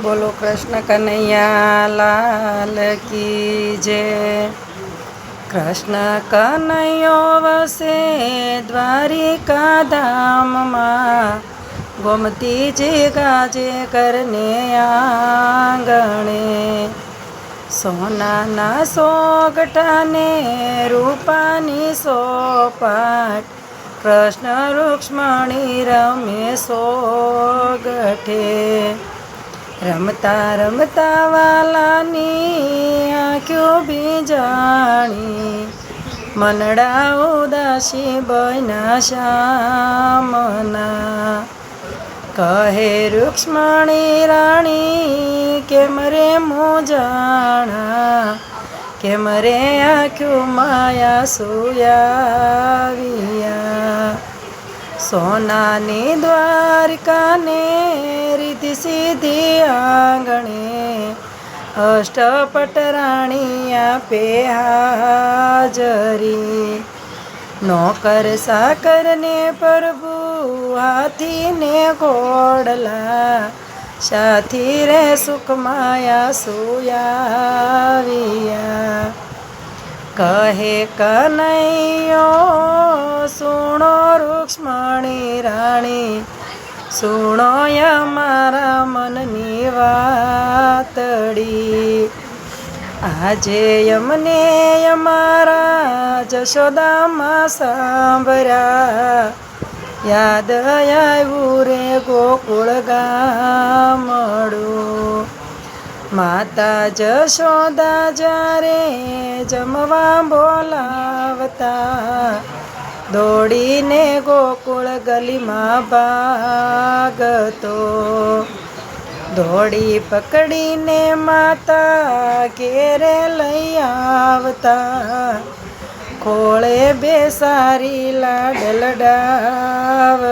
બોલો કૃષ્ણ કનૈયા લાલ કી જય। કૃષ્ણ કનૈયો વસે દ્વારિકા ધામમાં, ગોમતીજી ગાજે કરને આંગણે। સોનાના સોગઠાને રૂપાની સોપાટ, કૃષ્ણ રૂક્ષ્મણી રમે સોગઠે। રમતા રમતા વાલાની આંખ્યો બીજાણી, મનડા ઉદાસી બન્યા શ્યામના। કહે રૂક્ષ્મણી રાણી કેમ રે મોજાણા, કેમ રે આંખ્યું માયા સુયાવિયા। સોનાની દ્વારિકાને રીતિ સીધી આંગણે, અષ્ટપટ રાણી આપે હાજરી। નોકર સાકરને પ્રભુ હાથીને ઘોડલા, સાથી રે સુખ માયા સુયાવિયા। કહે કનૈયો સુણો રૂક્ષ્મણી રાણી, સુણો અમારા મનની વાતડી। આજે અમને અમારા જશોદામાં સાંભળ્યા, યાદ આવ્યું રે ગોકુળ ગામડું। માતા જશોદા જ્યારે જમવા બોલાવતા, દોડીને ગોકુળ ગલીમાં ભાગતો। દોડી પકડીને માતા ઘેરે લઈ આવતા, ખોળે બેસારી લાડ લડાવતા।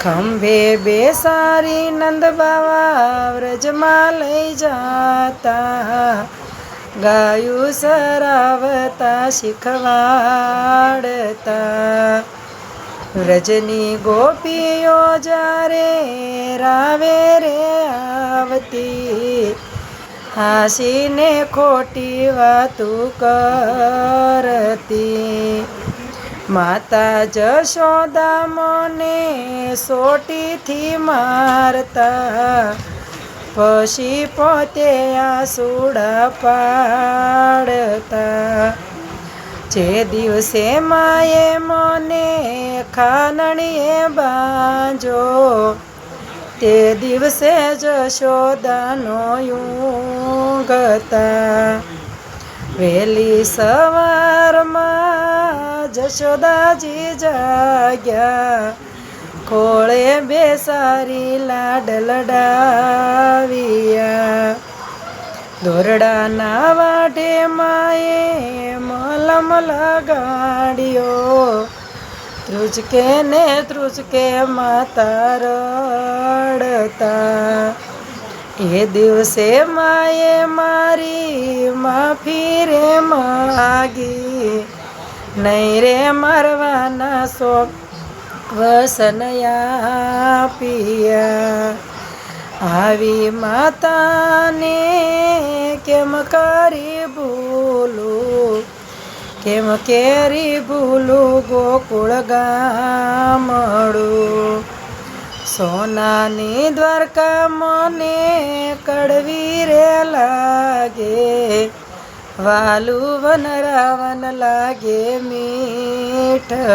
ખંભે બેસારી નંદ બાવા વ્રજમાં લઈ જાતા, ગાયું સરાવતા શીખવાડતા। વ્રજની ગોપીઓ જ્યારે રાવે રે આવતી, હાસીને ખોટી વાતું કરતી। માતા જશોદા મને સોટીથી મારતા, પછી પોતે આસુડા પાડતા। જે દિવસે માએ મને ખાનણીએ બાંજો, તે દિવસે જશોદાનો ઊંઘતા। વહેલી સવારમાં જશોદાજી જાગ્યા, ખોળે બેસારી લાડ લડાવ્યા। દોરડાના વાઢે માએ મલમ લગાડ્યો, ધ્રુજકે ને ધ્રુજકે માતા રડતા। એ દિવસે માએ મારી માફી રે માગી, નહીં રે મારવાના શોખ વસનયા પિયા। આવી માતાને કેમ કરી ભૂલું, કેમ કેરી ભૂલું ગોકુળ ગામડું। સોનાની દ્વારકા મને કડવી રે લાગે, વાલું વન રાવન લાગે મીઠડું।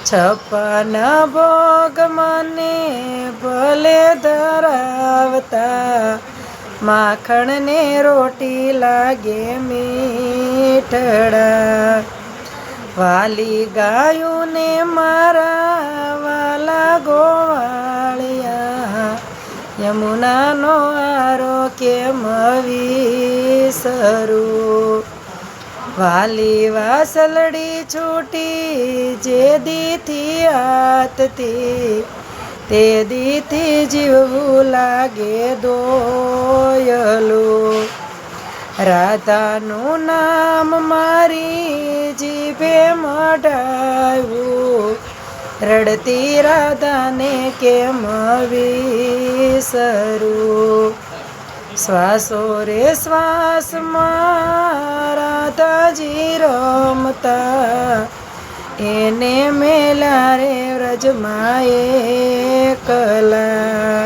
છપ્પન ભોગ મને ભલે ધરાવતા, માખણને રોટી લાગે મીઠડા। વાલી ગાયું ને મારા વાલા ગોવાળિયા, યમુનાનો આરો કેમ વિસરું। વાલી વાસલડી છૂટી જે દીથી આતતી, તે દીથી જીવવું લાગે દોયલું। રાધાનું નામ મારી જીભે મઢાવ્યું, રડતી રાધાને કેમ વિસરું. શ્વાસો રે શ્વાસમાં રાધાજી રમતા, એને મેલા રે વ્રજમાં એકલા.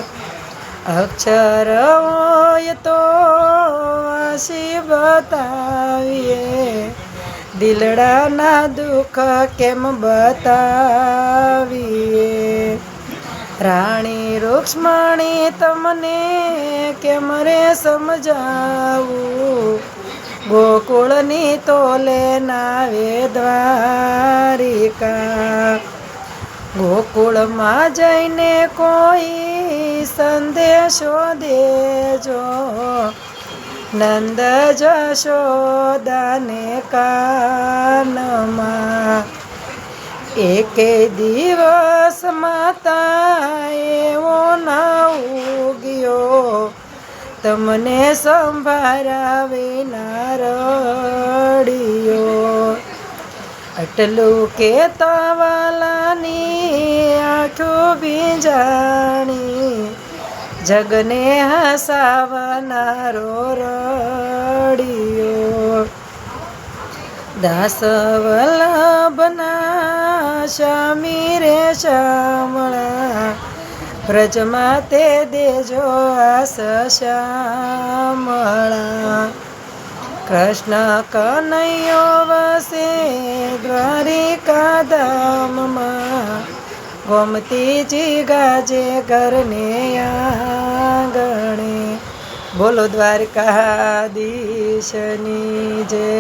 અક્ષર હોય તો વાસી બતાવીએ, દિલડાના દુઃખ કેમ બતાવીએ. રાણી રૂક્ષ્મણી તમને કેમ રે સમજાવું, ગોકુળની તોલે નાવે દ્વારિકા. ગોકુળમાં જઈને કોઈ સંદેશો દેજો, નંદ જશોદાને કાનમાં. એકે દિવસ માતા એવો ના ઉગ્યો, તમને સંભાળ્યા વિના રડ્યો. આટલું કેતા વાલાની આંખો ભીંજાણી, જગને હસાવનારો રડિયો. દાસ વલ્લભના શ્યામી રે શ્યામળા, વ્રજમાં તે દેજો આસ શ્યામળા. કૃષ્ણ કનૈયો વસે દ્વારિકા ધામમાં, ગોમતીજી ગાજે ઘરને આંગણે. બોલો દ્વારકાધીશની જય.